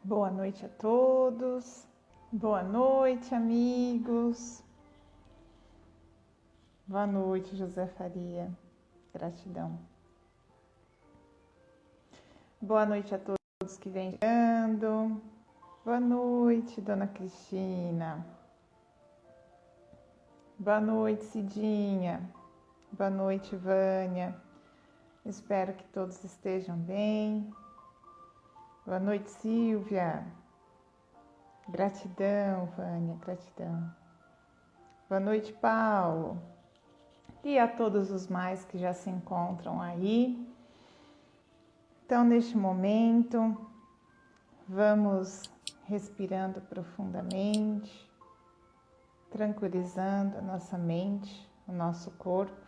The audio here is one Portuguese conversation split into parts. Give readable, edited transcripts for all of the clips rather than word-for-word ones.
Boa noite a todos, boa noite, amigos. Boa noite, José Faria, gratidão. Boa noite a todos que vêm chegando. Boa noite, Dona Cristina. Boa noite, Cidinha. Boa noite, Vânia. Espero que todos estejam bem. Boa noite, Silvia. Gratidão, Vânia, gratidão. Boa noite, Paulo. E a todos os mais que já se encontram aí. Então, neste momento, vamos respirando profundamente, tranquilizando a nossa mente, o nosso corpo,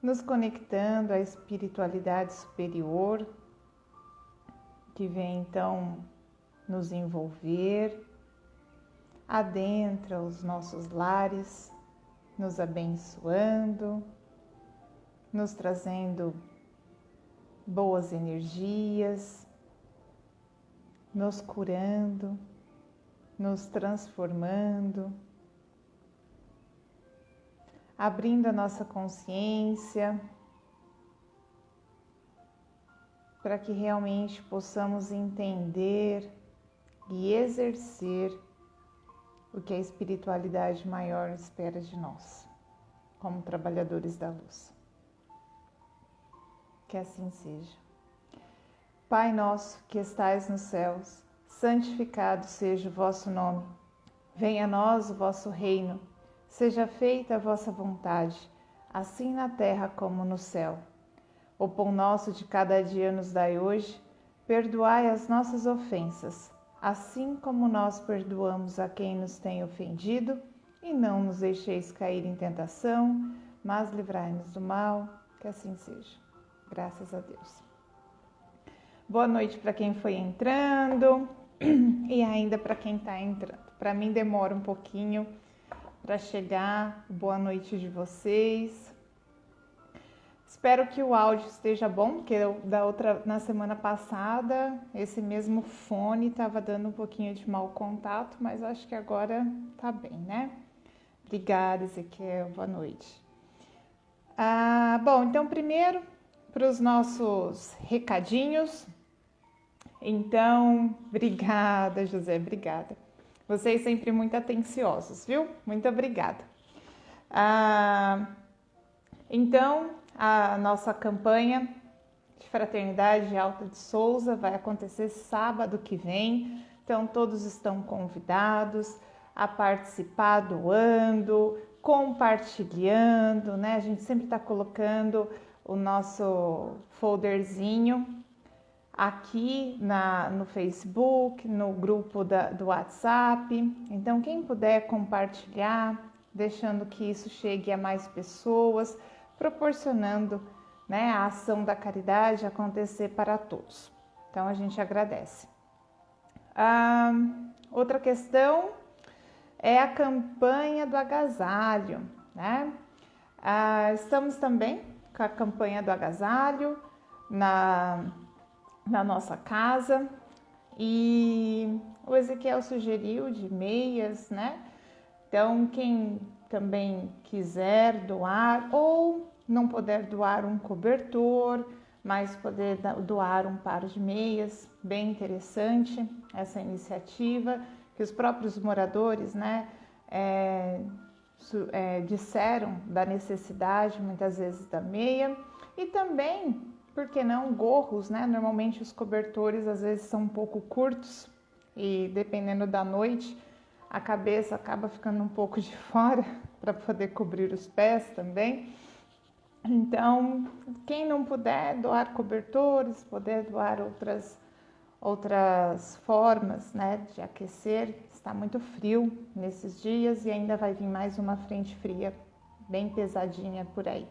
nos conectando à espiritualidade superior, que vem então nos envolver, adentra os nossos lares, nos abençoando, nos trazendo boas energias, nos curando, nos transformando, abrindo a nossa consciência para que realmente possamos entender e exercer o que a espiritualidade maior espera de nós, como trabalhadores da luz. Que assim seja. Pai nosso que estais nos céus, santificado seja o vosso nome. Venha a nós o vosso reino. Seja feita a vossa vontade, assim na terra como no céu. O pão nosso de cada dia nos dai hoje. Perdoai as nossas ofensas, assim como nós perdoamos a quem nos tem ofendido. E não nos deixeis cair em tentação, mas livrai-nos do mal. Que assim seja. Graças a Deus. Boa noite para quem foi entrando e ainda para quem está entrando. Para mim demora um pouquinho para chegar. Boa noite de vocês. Espero que o áudio esteja bom, porque na semana passada esse mesmo fone estava dando um pouquinho de mau contato, mas acho que agora tá bem, né? Obrigada, Ezequiel. Boa noite. Bom, então primeiro para os nossos recadinhos. Então, obrigada, José, obrigada. Vocês sempre muito atenciosos, viu? Muito obrigada. Então, a nossa campanha de Fraternidade Alta de Souza vai acontecer sábado que vem. Então, todos estão convidados a participar doando, compartilhando, né? A gente sempre está colocando o nosso folderzinho aqui no Facebook, no grupo do WhatsApp. Então, quem puder compartilhar, deixando que isso chegue a mais pessoas, proporcionando, né, a ação da caridade acontecer para todos. Então, a gente agradece. Outra questão é a campanha do agasalho, né? Estamos também com a campanha do agasalho na nossa casa e o Ezequiel sugeriu de meias, né? Então, quem também quiser doar ou não puder doar um cobertor, mas poder doar um par de meias, bem interessante essa iniciativa, que os próprios moradores, né, disseram da necessidade muitas vezes da meia e também, por que não, gorros, né? Normalmente os cobertores às vezes são um pouco curtos e dependendo da noite a cabeça acaba ficando um pouco de fora para poder cobrir os pés também. Então, quem não puder doar cobertores, poder doar outras formas, né, de aquecer. Está muito frio nesses dias e ainda vai vir mais uma frente fria bem pesadinha por aí.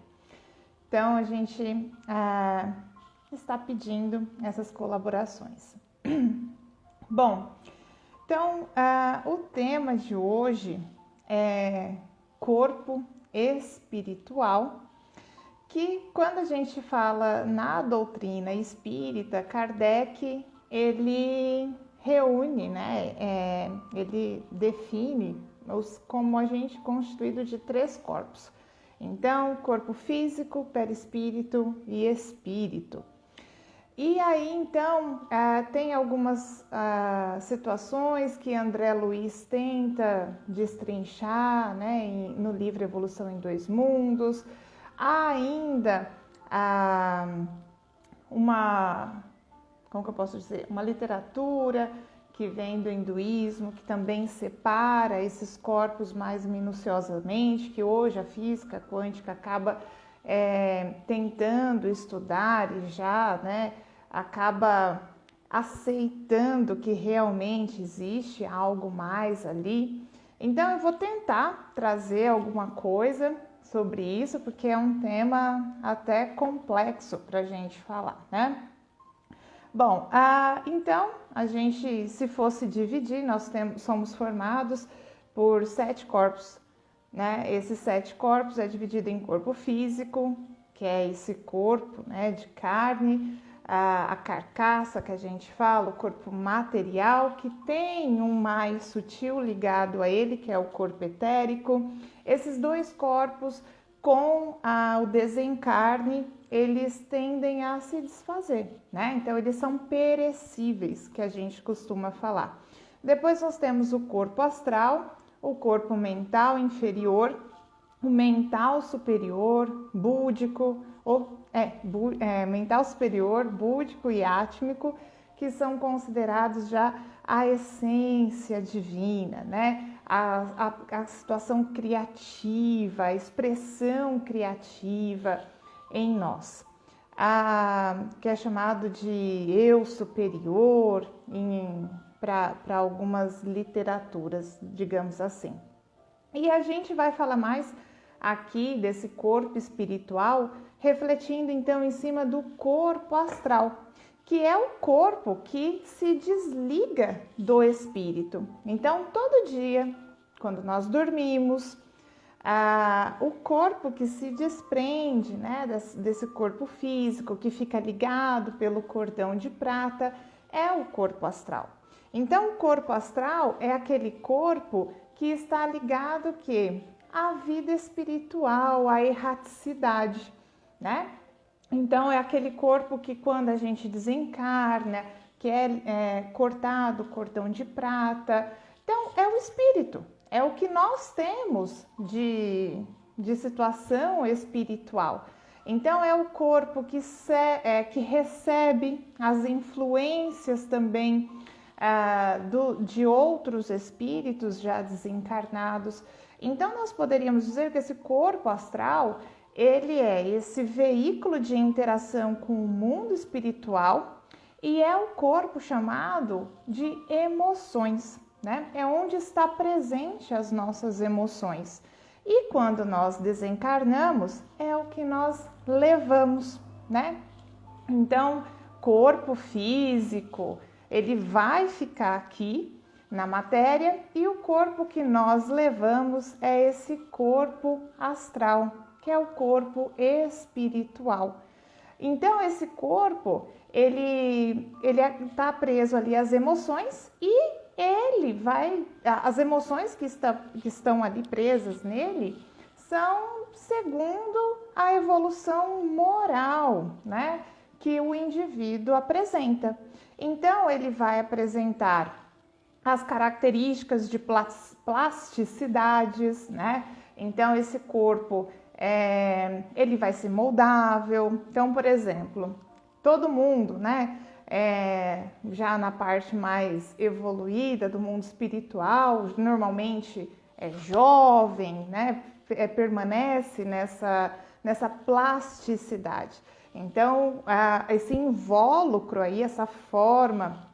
Então, a gente está pedindo essas colaborações. Bom, então, o tema de hoje é corpo espiritual, que quando a gente fala na doutrina espírita, Kardec, ele reúne, né? Ele define como a gente constituído de 3 corpos. Então, corpo físico, perispírito e espírito. E aí, então, tem algumas situações que André Luiz tenta destrinchar, né, no livro Evolução em Dois Mundos. Há ainda como que eu posso dizer? Uma literatura que vem do hinduísmo, que também separa esses corpos mais minuciosamente, que hoje a física quântica acaba tentando estudar e já, né, acaba aceitando que realmente existe algo mais ali. Então eu vou tentar trazer alguma coisa sobre isso, porque é um tema até complexo para a gente falar, né? Bom, então a gente, se fosse dividir, somos formados por 7 corpos, né? Esses 7 corpos é dividido em corpo físico, que é esse corpo, né, de carne, a carcaça que a gente fala, o corpo material, que tem um mais sutil ligado a ele, que é o corpo etérico. Esses 2 corpos, com o desencarne, eles tendem a se desfazer, né? Então, eles são perecíveis, que a gente costuma falar. Depois nós temos o corpo astral, o corpo mental inferior, o mental superior, búdico, mental superior, búdico e átmico, que são considerados já a essência divina, né? A situação criativa, a expressão criativa em nós, que é chamado de eu superior para algumas literaturas, digamos assim. E a gente vai falar mais aqui desse corpo espiritual, refletindo então em cima do corpo astral, que é o corpo que se desliga do espírito. Então, todo dia, quando nós dormimos, o corpo que se desprende, né, desse corpo físico, que fica ligado pelo cordão de prata, é o corpo astral. Então, o corpo astral é aquele corpo que está ligado à vida espiritual, à erraticidade, né? Então, é aquele corpo que quando a gente desencarna, que é cortado o cordão de prata. Então, é o espírito, é o que nós temos de situação espiritual. Então, é o corpo que recebe as influências também de outros espíritos já desencarnados. Então, nós poderíamos dizer que esse corpo astral, ele é esse veículo de interação com o mundo espiritual e é o corpo chamado de emoções, né? É onde está presente as nossas emoções. E quando nós desencarnamos, é o que nós levamos, né? Então, corpo físico, ele vai ficar aqui na matéria e o corpo que nós levamos é esse corpo astral, que é o corpo espiritual. Então, esse corpo, ele está preso ali às emoções e as emoções que estão ali presas nele são segundo a evolução moral, né, que o indivíduo apresenta. Então, ele vai apresentar as características de plasticidades, né? Então, esse corpo, ele vai ser moldável. Então, por exemplo, todo mundo, né? Já na parte mais evoluída do mundo espiritual, normalmente é jovem, né? Permanece nessa plasticidade. Então, esse invólucro aí, essa forma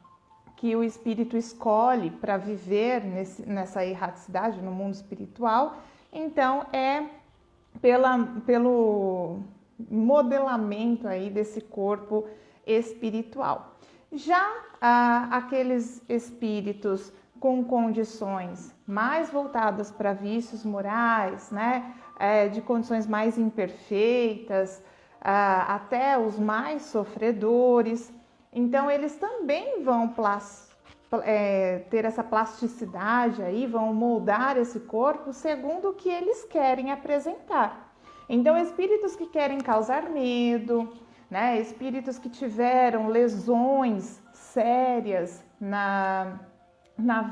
que o espírito escolhe para viver nessa erraticidade no mundo espiritual, então é pelo modelamento aí desse corpo espiritual. Já aqueles espíritos com condições mais voltadas para vícios morais, né, de condições mais imperfeitas, até os mais sofredores, Então, eles também vão ter essa plasticidade aí, vão moldar esse corpo segundo o que eles querem apresentar. Então, espíritos que querem causar medo, né? Espíritos que tiveram lesões sérias na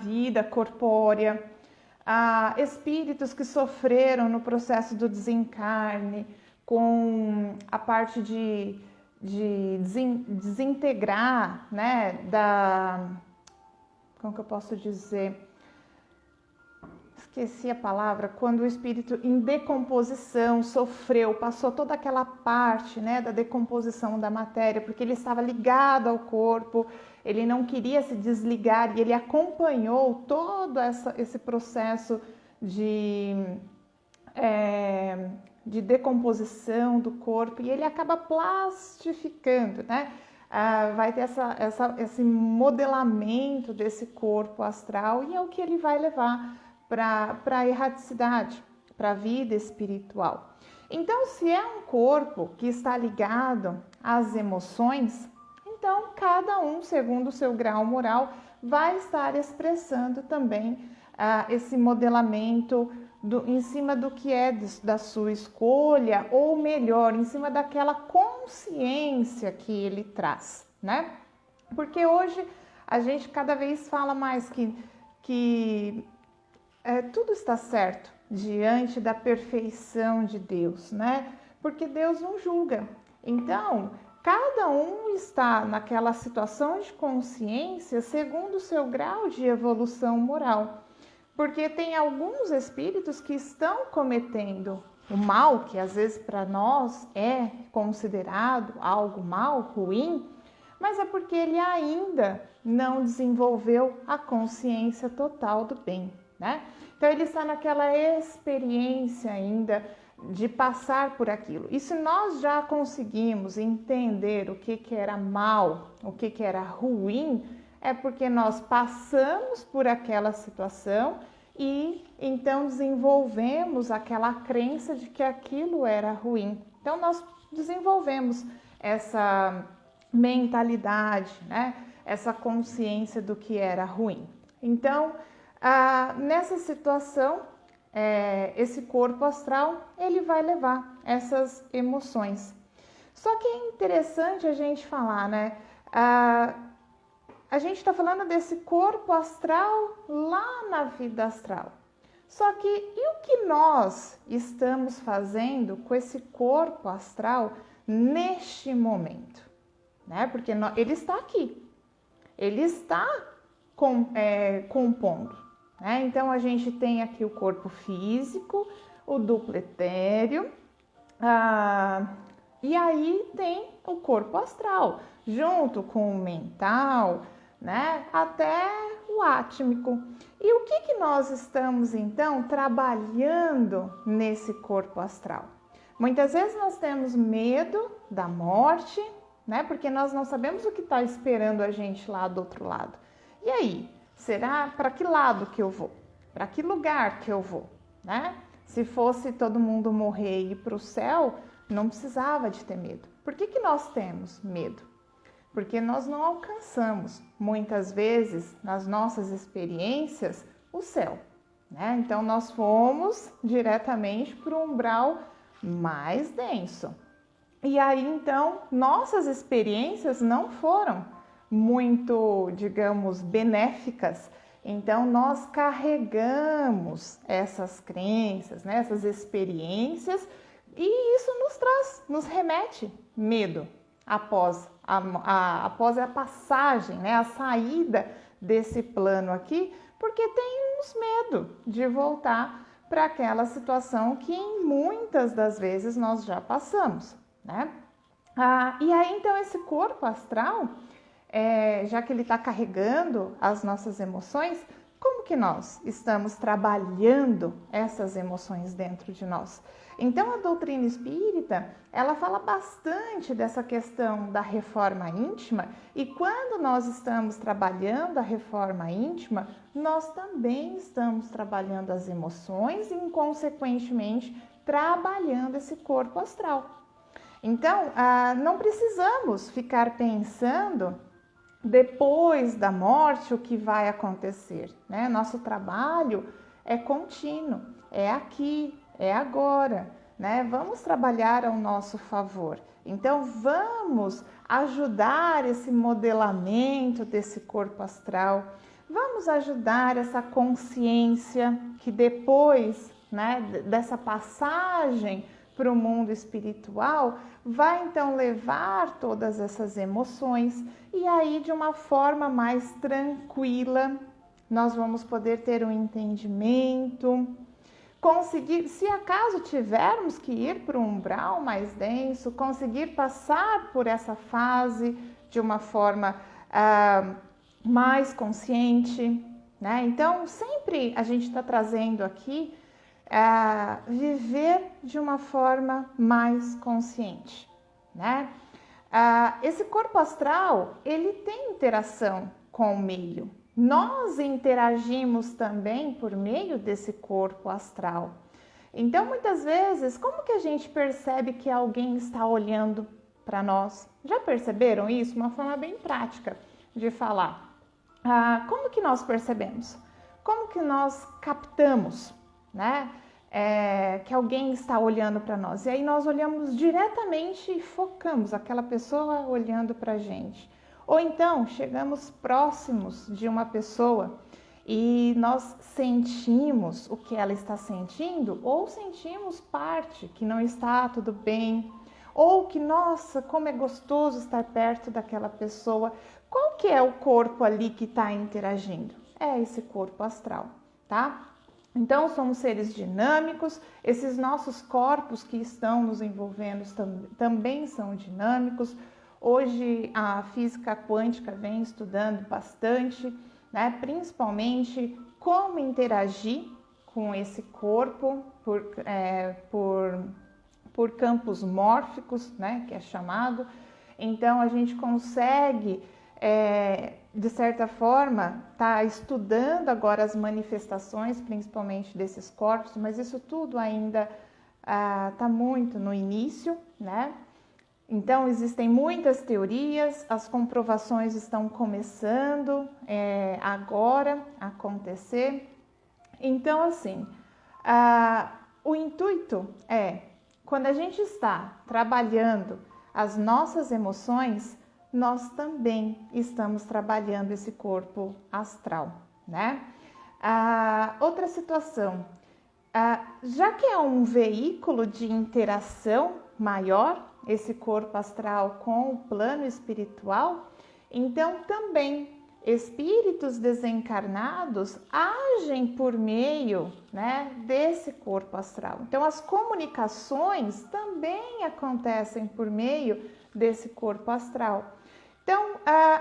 vida corpórea, espíritos que sofreram no processo do desencarne, com a parte de desintegrar, né, como que eu posso dizer? Esqueci a palavra, quando o espírito em decomposição sofreu, passou toda aquela parte, né, da decomposição da matéria, porque ele estava ligado ao corpo, ele não queria se desligar e ele acompanhou todo esse processo de decomposição do corpo e ele acaba plastificando, né? Vai ter esse modelamento desse corpo astral e é o que ele vai levar para a erraticidade, para a vida espiritual. Então, se é um corpo que está ligado às emoções, então cada um, segundo o seu grau moral, vai estar expressando também esse modelamento em cima do que é da sua escolha, ou melhor, em cima daquela consciência que ele traz, né? Porque hoje a gente cada vez fala mais que tudo está certo diante da perfeição de Deus, né? Porque Deus não julga. Então, cada um está naquela situação de consciência segundo o seu grau de evolução moral. Porque tem alguns espíritos que estão cometendo o mal, que às vezes para nós é considerado algo mal, ruim, mas é porque ele ainda não desenvolveu a consciência total do bem, né? Então ele está naquela experiência ainda de passar por aquilo. E se nós já conseguimos entender o que era mal, o que era ruim, é porque nós passamos por aquela situação e então desenvolvemos aquela crença de que aquilo era ruim. Então nós desenvolvemos essa mentalidade, né? Essa consciência do que era ruim. Então, nessa situação, esse corpo astral, ele vai levar essas emoções. Só que é interessante a gente falar, né? A gente está falando desse corpo astral lá na vida astral. Só que e o que nós estamos fazendo com esse corpo astral neste momento? Né? Porque ele está aqui, ele está compondo. Né? Então a gente tem aqui o corpo físico, o duplo etéreo, e aí tem o corpo astral, junto com o mental, né? Até o átmico. E o que nós estamos então trabalhando nesse corpo astral? Muitas vezes nós temos medo da morte, né? Porque nós não sabemos o que está esperando a gente lá do outro lado. E aí, será para que lado que eu vou? Para que lugar que eu vou? Né? Se fosse todo mundo morrer e ir para o céu, não precisava de ter medo. Por que nós temos medo? Porque nós não alcançamos, muitas vezes, nas nossas experiências, o céu. Né? Então, nós fomos diretamente para o umbral mais denso. E aí, então, nossas experiências não foram muito, digamos, benéficas. Então, nós carregamos essas crenças, né? Essas experiências, e isso nos remete medo após a passagem, né? A saída desse plano aqui, porque temos medo de voltar para aquela situação que em muitas das vezes nós já passamos, né? E aí, então, esse corpo astral, já que ele está carregando as nossas emoções, como que nós estamos trabalhando essas emoções dentro de nós? Então, a doutrina espírita, ela fala bastante dessa questão da reforma íntima, e quando nós estamos trabalhando a reforma íntima, nós também estamos trabalhando as emoções e, consequentemente, trabalhando esse corpo astral. Então, não precisamos ficar pensando depois da morte o que vai acontecer, né? Nosso trabalho é contínuo, é aqui, é agora, né? Vamos trabalhar ao nosso favor. Então, vamos ajudar esse modelamento desse corpo astral, vamos ajudar essa consciência que depois, né, dessa passagem para o mundo espiritual, vai então levar todas essas emoções e aí de uma forma mais tranquila nós vamos poder ter um entendimento, conseguir, se acaso tivermos que ir para um umbral mais denso, conseguir passar por essa fase de uma forma mais consciente, né? Então sempre a gente está trazendo aqui viver de uma forma mais consciente, né? Esse corpo astral, ele tem interação com o meio. Nós interagimos também por meio desse corpo astral. Então, muitas vezes, como que a gente percebe que alguém está olhando para nós? Já perceberam isso? Uma forma bem prática de falar. Como que nós percebemos? Como que nós captamos, né? Que alguém está olhando para nós. E aí nós olhamos diretamente e focamos aquela pessoa olhando para a gente. Ou então chegamos próximos de uma pessoa e nós sentimos o que ela está sentindo, ou sentimos parte que não está tudo bem, ou que, nossa, como é gostoso estar perto daquela pessoa. Qual que é o corpo ali que está interagindo? É esse corpo astral, tá? Então, somos seres dinâmicos, esses nossos corpos que estão nos envolvendo também são dinâmicos. Hoje, a física quântica vem estudando bastante, né, principalmente como interagir com esse corpo por campos mórficos, né, que é chamado. Então, a gente consegue, de certa forma, tá estudando agora as manifestações, principalmente desses corpos, mas isso tudo ainda tá muito no início, né? Então, existem muitas teorias, as comprovações estão começando agora a acontecer. Então, assim, o intuito é, quando a gente está trabalhando as nossas emoções, nós também estamos trabalhando esse corpo astral, né? Outra situação, já que é um veículo de interação maior, esse corpo astral com o plano espiritual, então também espíritos desencarnados agem por meio, né, desse corpo astral. Então as comunicações também acontecem por meio desse corpo astral. Então,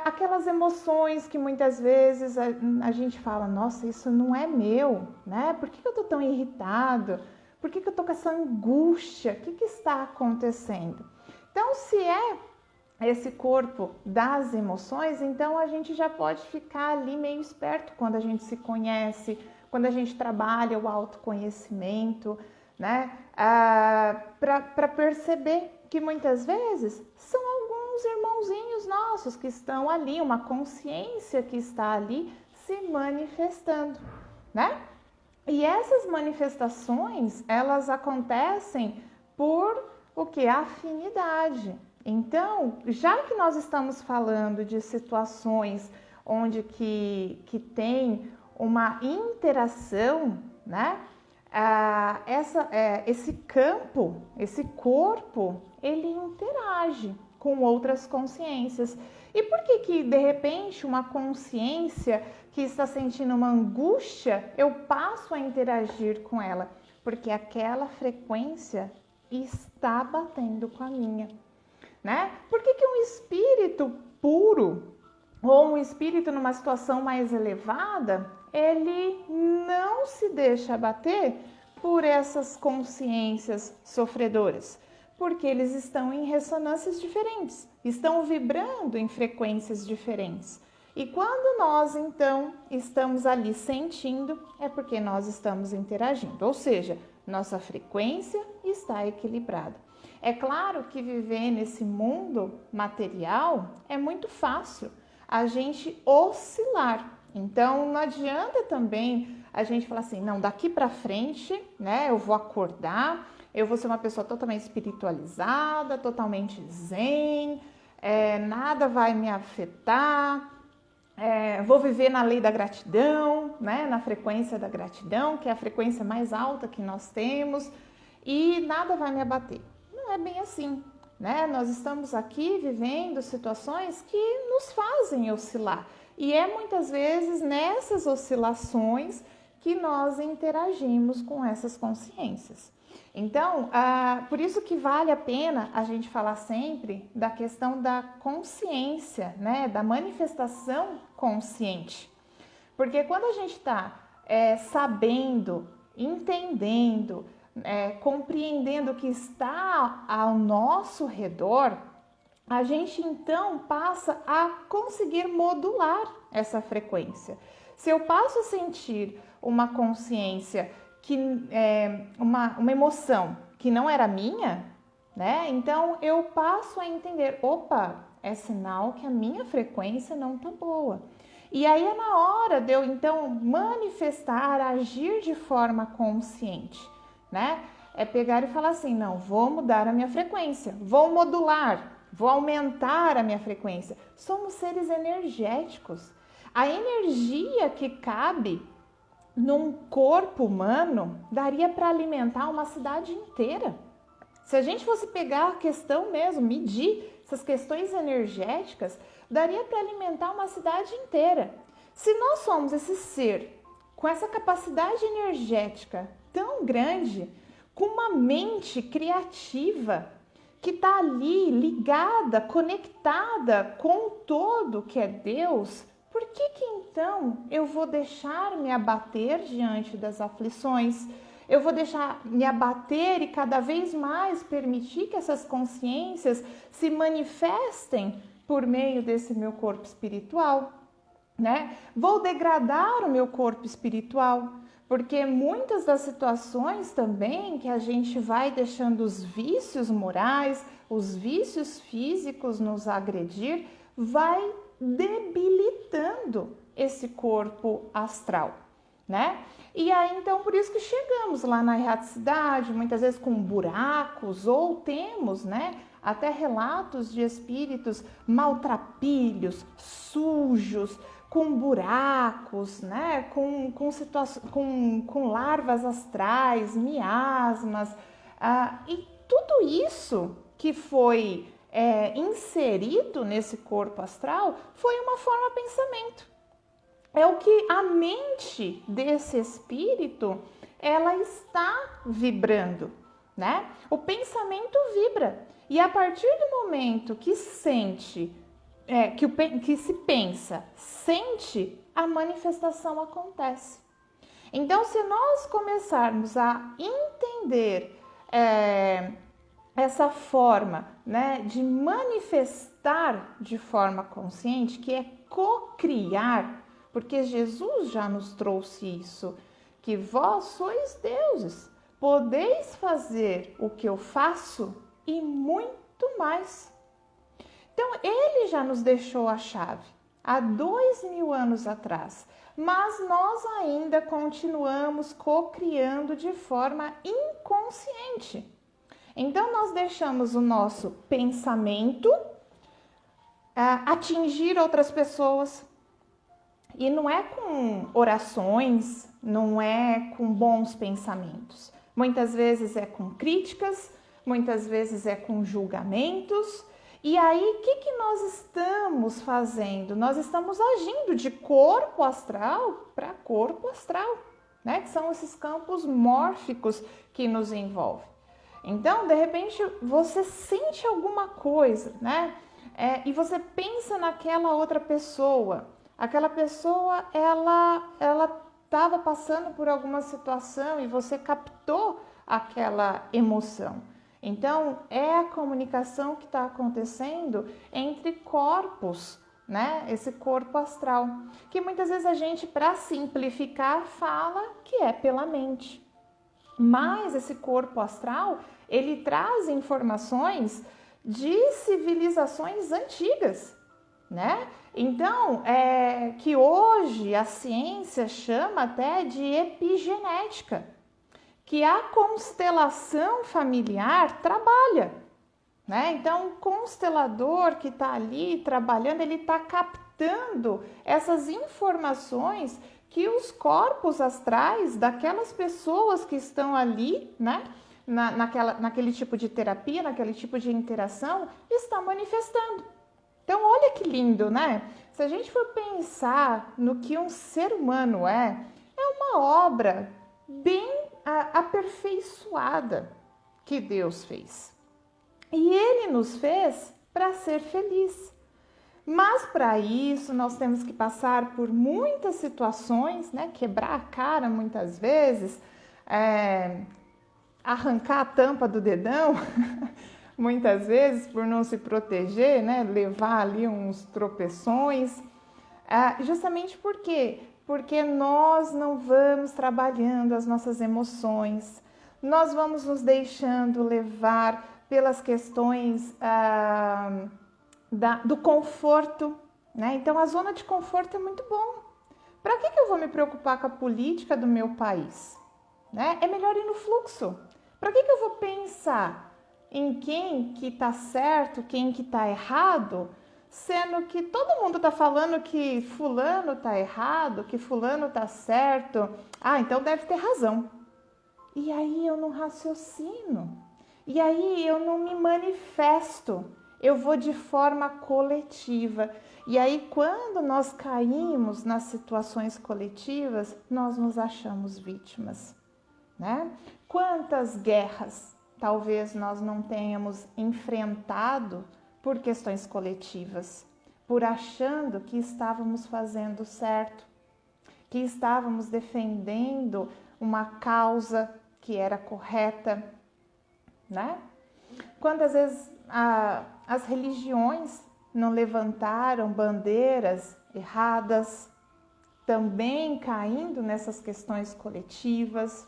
aquelas emoções que muitas vezes a gente fala, nossa, isso não é meu, né? Por que eu tô tão irritado? Por que eu tô com essa angústia? O que está acontecendo? Então, se é esse corpo das emoções, então a gente já pode ficar ali meio esperto quando a gente se conhece, quando a gente trabalha o autoconhecimento, né? Para perceber que muitas vezes são alguns irmãozinhos nossos que estão ali, uma consciência que está ali se manifestando, né? E essas manifestações, elas acontecem por o que? Afinidade. Então, já que nós estamos falando de situações onde que tem uma interação, né? Esse campo, esse corpo, ele interage com outras consciências. E por que de repente uma consciência que está sentindo uma angústia, eu passo a interagir com ela? Porque aquela frequência está batendo com a minha, né? Por que um espírito puro ou um espírito numa situação mais elevada, ele não se deixa abater por essas consciências sofredoras? Porque eles estão em ressonâncias diferentes, estão vibrando em frequências diferentes. E quando nós, então, estamos ali sentindo, é porque nós estamos interagindo, ou seja, nossa frequência está equilibrada. É claro que viver nesse mundo material é muito fácil. a gente oscilar. Então, não adianta também a gente falar assim, não, daqui para frente, né, eu vou acordar, eu vou ser uma pessoa totalmente espiritualizada, totalmente zen, nada vai me afetar, vou viver na lei da gratidão, né, na frequência da gratidão, que é a frequência mais alta que nós temos, e nada vai me abater. Não é bem assim, né? Nós estamos aqui vivendo situações que nos fazem oscilar. E é muitas vezes nessas oscilações que nós interagimos com essas consciências. Então, por isso que vale a pena a gente falar sempre da questão da consciência, né? Da manifestação consciente. Porque quando a gente está sabendo, entendendo, compreendendo o que está ao nosso redor, a gente então passa a conseguir modular essa frequência. Se eu passo a sentir uma consciência, uma emoção que não era minha, né? Então eu passo a entender, opa, é sinal que a minha frequência não está boa. E aí é na hora de eu então manifestar, agir de forma consciente, né? É pegar e falar assim, não, vou mudar a minha frequência, vou modular, vou aumentar a minha frequência. Somos seres energéticos. A energia que cabe num corpo humano daria para alimentar uma cidade inteira. Se a gente fosse pegar a questão mesmo, medir essas questões energéticas, daria para alimentar uma cidade inteira. Se nós somos esse ser com essa capacidade energética tão grande, com uma mente criativa, que está ali ligada, conectada com o todo que é Deus, por que então eu vou deixar me abater diante das aflições? Eu vou deixar me abater e cada vez mais permitir que essas consciências se manifestem por meio desse meu corpo espiritual, né? Vou degradar o meu corpo espiritual, porque muitas das situações também que a gente vai deixando os vícios morais, os vícios físicos nos agredir, vai debilitando esse corpo astral, né? E aí, então, por isso que chegamos lá na erraticidade, muitas vezes com buracos, ou temos, né, até relatos de espíritos maltrapilhos, sujos, com buracos, né, com larvas astrais, miasmas, e tudo isso que foi inserido nesse corpo astral foi uma forma de pensamento. É o que a mente desse espírito, ela está vibrando, né? O pensamento vibra. E a partir do momento que sente, que se pensa, sente, a manifestação acontece. Então, se nós começarmos a entender essa forma, né, de manifestar de forma consciente, que é co-criar, porque Jesus já nos trouxe isso, que vós sois deuses, podeis fazer o que eu faço e muito mais. Então, ele já nos deixou a chave há 2000 anos atrás, mas nós ainda continuamos co-criando de forma inconsciente. Então, nós deixamos o nosso pensamento atingir outras pessoas. E não é com orações, não é com bons pensamentos. Muitas vezes é com críticas, muitas vezes é com julgamentos. E aí, o que nós estamos fazendo? Nós estamos agindo de corpo astral para corpo astral, né? Que são esses campos mórficos que nos envolvem. Então, de repente, você sente alguma coisa, né? E você pensa naquela outra pessoa. Aquela pessoa, ela estava passando por alguma situação e você captou aquela emoção. Então, é a comunicação que está acontecendo entre corpos, né? Esse corpo astral, que muitas vezes a gente, para simplificar, fala que é pela mente. Mas esse corpo astral, ele traz informações de civilizações antigas, né? Então, que hoje a ciência chama até de epigenética, que a constelação familiar trabalha, né? Então, o constelador que está ali trabalhando, ele está captando essas informações que os corpos astrais daquelas pessoas que estão ali, né? Naquele tipo de terapia, naquele tipo de interação, está manifestando. Então, olha que lindo, né? Se a gente for pensar no que um ser humano é uma obra bem aperfeiçoada que Deus fez. E Ele nos fez para ser feliz. Mas para isso nós temos que passar por muitas situações, né? Quebrar a cara muitas vezes, arrancar a tampa do dedão, muitas vezes por não se proteger, né? Levar ali uns tropeções, justamente por quê? Porque nós não vamos trabalhando as nossas emoções, nós vamos nos deixando levar pelas questões do conforto, né? Então a zona de conforto é muito bom. Para que eu vou me preocupar com a política do meu país? Né? É melhor ir no fluxo. Para que eu vou pensar em quem que está certo, quem que está errado, sendo que todo mundo está falando que fulano está errado, que fulano está certo? Então deve ter razão. E aí eu não raciocino. E aí eu não me manifesto. Eu vou de forma coletiva. E aí quando nós caímos nas situações coletivas, nós nos achamos vítimas, né? Quantas guerras talvez nós não tenhamos enfrentado por questões coletivas, por achando que estávamos fazendo certo, que estávamos defendendo uma causa que era correta, né? Quantas vezes as religiões não levantaram bandeiras erradas, também caindo nessas questões coletivas.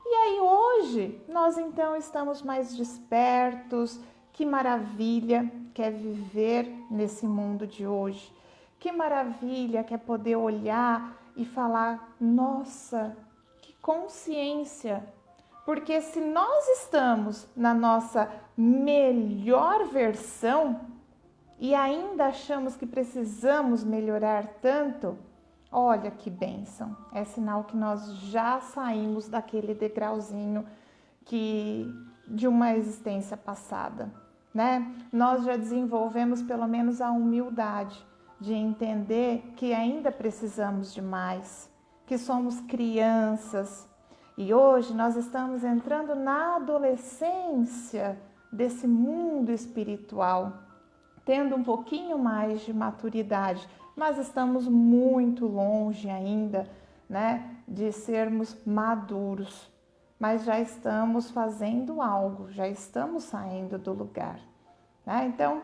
E aí hoje nós então estamos mais despertos. Que maravilha que é viver nesse mundo de hoje. Que maravilha que é poder olhar e falar, nossa, que consciência. Porque se nós estamos na nossa melhor versão e ainda achamos que precisamos melhorar tanto, olha que bênção. É sinal que nós já saímos daquele degrauzinho de uma existência passada, né? Nós já desenvolvemos pelo menos a humildade de entender que ainda precisamos de mais, que somos crianças. E hoje nós estamos entrando na adolescência desse mundo espiritual, tendo um pouquinho mais de maturidade, mas estamos muito longe ainda, né, de sermos maduros. Mas já estamos fazendo algo, já estamos saindo do lugar, né? Então,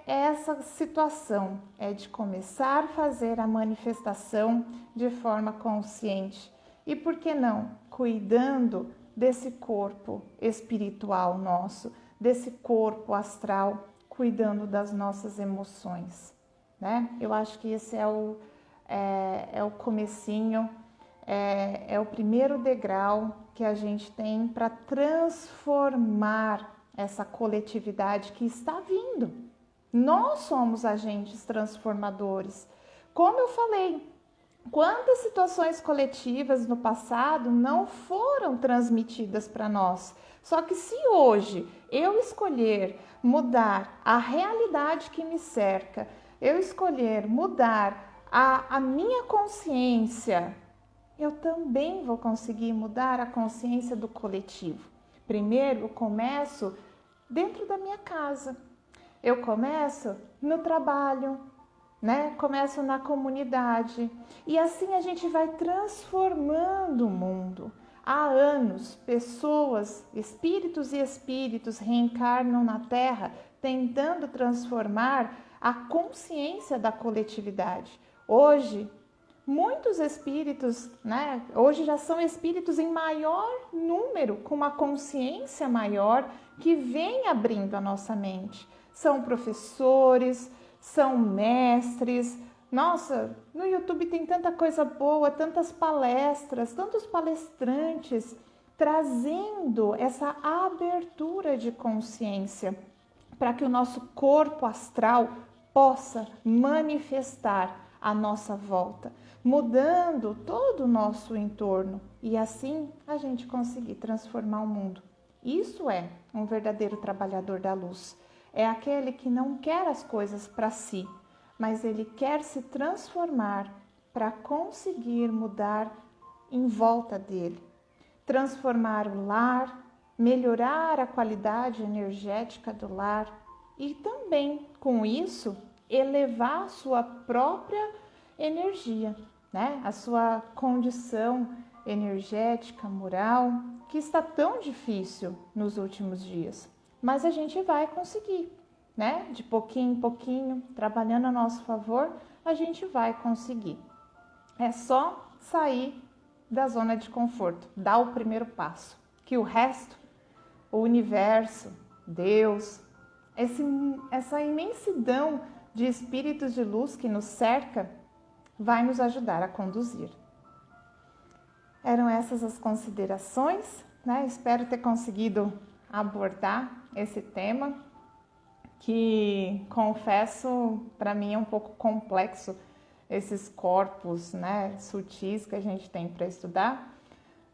essa situação é de começar a fazer a manifestação de forma consciente. E por que não? Cuidando desse corpo espiritual nosso, desse corpo astral, cuidando das nossas emoções, né? Eu acho que esse é o comecinho, é o primeiro degrau que a gente tem para transformar essa coletividade que está vindo. Nós somos agentes transformadores. Como eu falei, quantas situações coletivas no passado não foram transmitidas para nós? Só que se hoje eu escolher mudar a realidade que me cerca, eu escolher mudar a minha consciência, eu também vou conseguir mudar a consciência do coletivo. Primeiro, eu começo dentro da minha casa. Eu começo no trabalho, né? Começo na comunidade. E assim a gente vai transformando o mundo. Há anos, pessoas, espíritos e espíritos reencarnam na Terra tentando transformar a consciência da coletividade. Hoje, muitos espíritos, né? Hoje já são espíritos em maior número, com uma consciência maior, que vem abrindo a nossa mente. São professores, são mestres. Nossa, no YouTube tem tanta coisa boa, tantas palestras, tantos palestrantes trazendo essa abertura de consciência para que o nosso corpo astral possa manifestar à nossa volta, mudando todo o nosso entorno e assim a gente conseguir transformar o mundo. Isso é um verdadeiro trabalhador da luz. É aquele que não quer as coisas para si, mas ele quer se transformar para conseguir mudar em volta dele. Transformar o lar, melhorar a qualidade energética do lar e também, com isso, elevar a sua própria energia, né? A sua condição energética, moral, que está tão difícil nos últimos dias. Mas a gente vai conseguir, né? De pouquinho em pouquinho, trabalhando a nosso favor, a gente vai conseguir. É só sair da zona de conforto, dar o primeiro passo, que o resto, o universo, Deus, essa imensidão de espíritos de luz que nos cerca, vai nos ajudar a conduzir. Eram essas as considerações, né? Espero ter conseguido abordar esse tema, que confesso, para mim é um pouco complexo, esses corpos, né, sutis que a gente tem para estudar,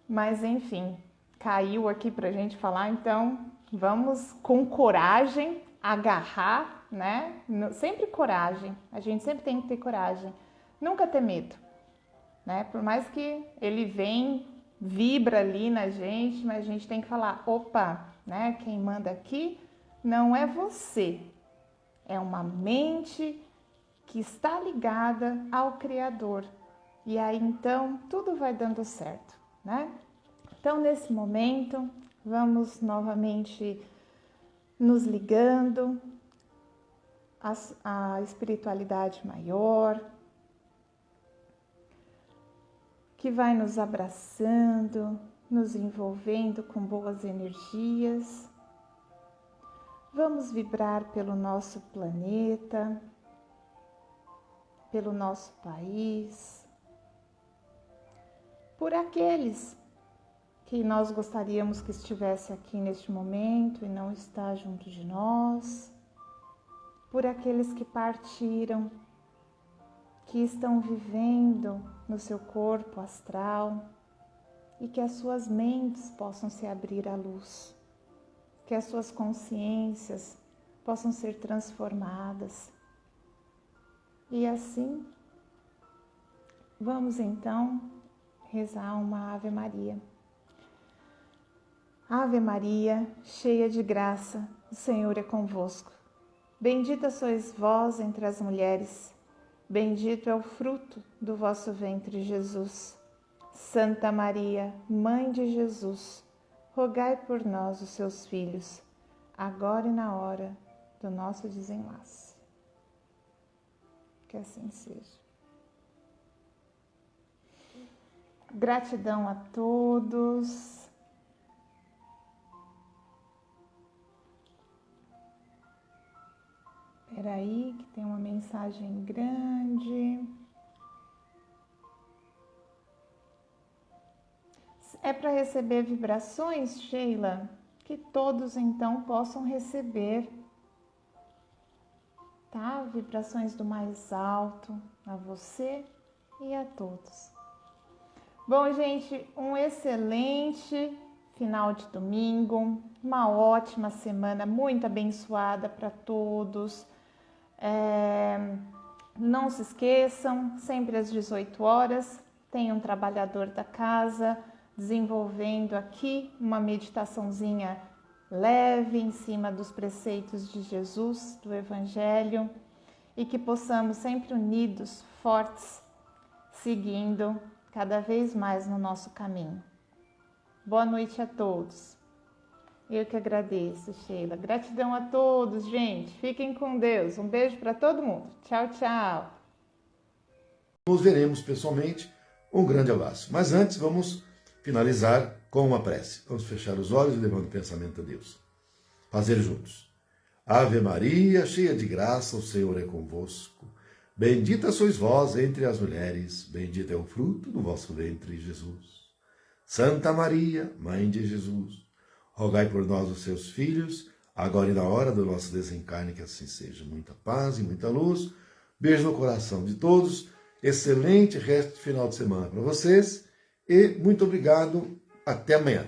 mas enfim, caiu aqui para a gente falar, então vamos com coragem agarrar, né? Sempre coragem, a gente sempre tem que ter coragem, nunca ter medo, né? Por mais que ele vem, vibra ali na gente, mas a gente tem que falar, opa, né? Quem manda aqui não é você, é uma mente que está ligada ao Criador. E aí então tudo vai dando certo, né? Então nesse momento vamos novamente nos ligando à espiritualidade maior, que vai nos abraçando, nos envolvendo com boas energias. Vamos vibrar pelo nosso planeta, pelo nosso país, por aqueles que nós gostaríamos que estivesse aqui neste momento e não está junto de nós, por aqueles que partiram, que estão vivendo no seu corpo astral e que as suas mentes possam se abrir à luz, que as suas consciências possam ser transformadas. E assim, vamos então rezar uma Ave Maria. Ave Maria, cheia de graça, o Senhor é convosco. Bendita sois vós entre as mulheres, bendito é o fruto do vosso ventre, Jesus. Santa Maria, Mãe de Jesus, rogai por nós, os seus filhos, agora e na hora do nosso desenlace. Que assim seja. Gratidão a todos. Espera aí, que tem uma mensagem grande. É para receber vibrações, Sheila? Que todos então possam receber, tá? Vibrações do mais alto a você e a todos. Bom, gente, um excelente final de domingo, uma ótima semana, muito abençoada para todos. Não se esqueçam, sempre às 18 horas, tem um trabalhador da casa desenvolvendo aqui uma meditaçãozinha leve em cima dos preceitos de Jesus, do Evangelho, e que possamos sempre unidos, fortes, seguindo cada vez mais no nosso caminho. Boa noite a todos. Eu que agradeço, Sheila. Gratidão a todos, gente. Fiquem com Deus. Um beijo para todo mundo. Tchau, tchau. Nos veremos pessoalmente. Um grande abraço. Mas antes, vamos finalizar com uma prece. Vamos fechar os olhos e levando o pensamento a Deus. Fazer juntos. Ave Maria, cheia de graça, o Senhor é convosco. Bendita sois vós entre as mulheres, bendito é o fruto do vosso ventre, Jesus. Santa Maria, Mãe de Jesus, rogai por nós, os seus filhos, agora e na hora do nosso desencarne, que assim seja. Muita paz e muita luz. Beijo no coração de todos. Excelente resto de final de semana para vocês. E muito obrigado. Até amanhã.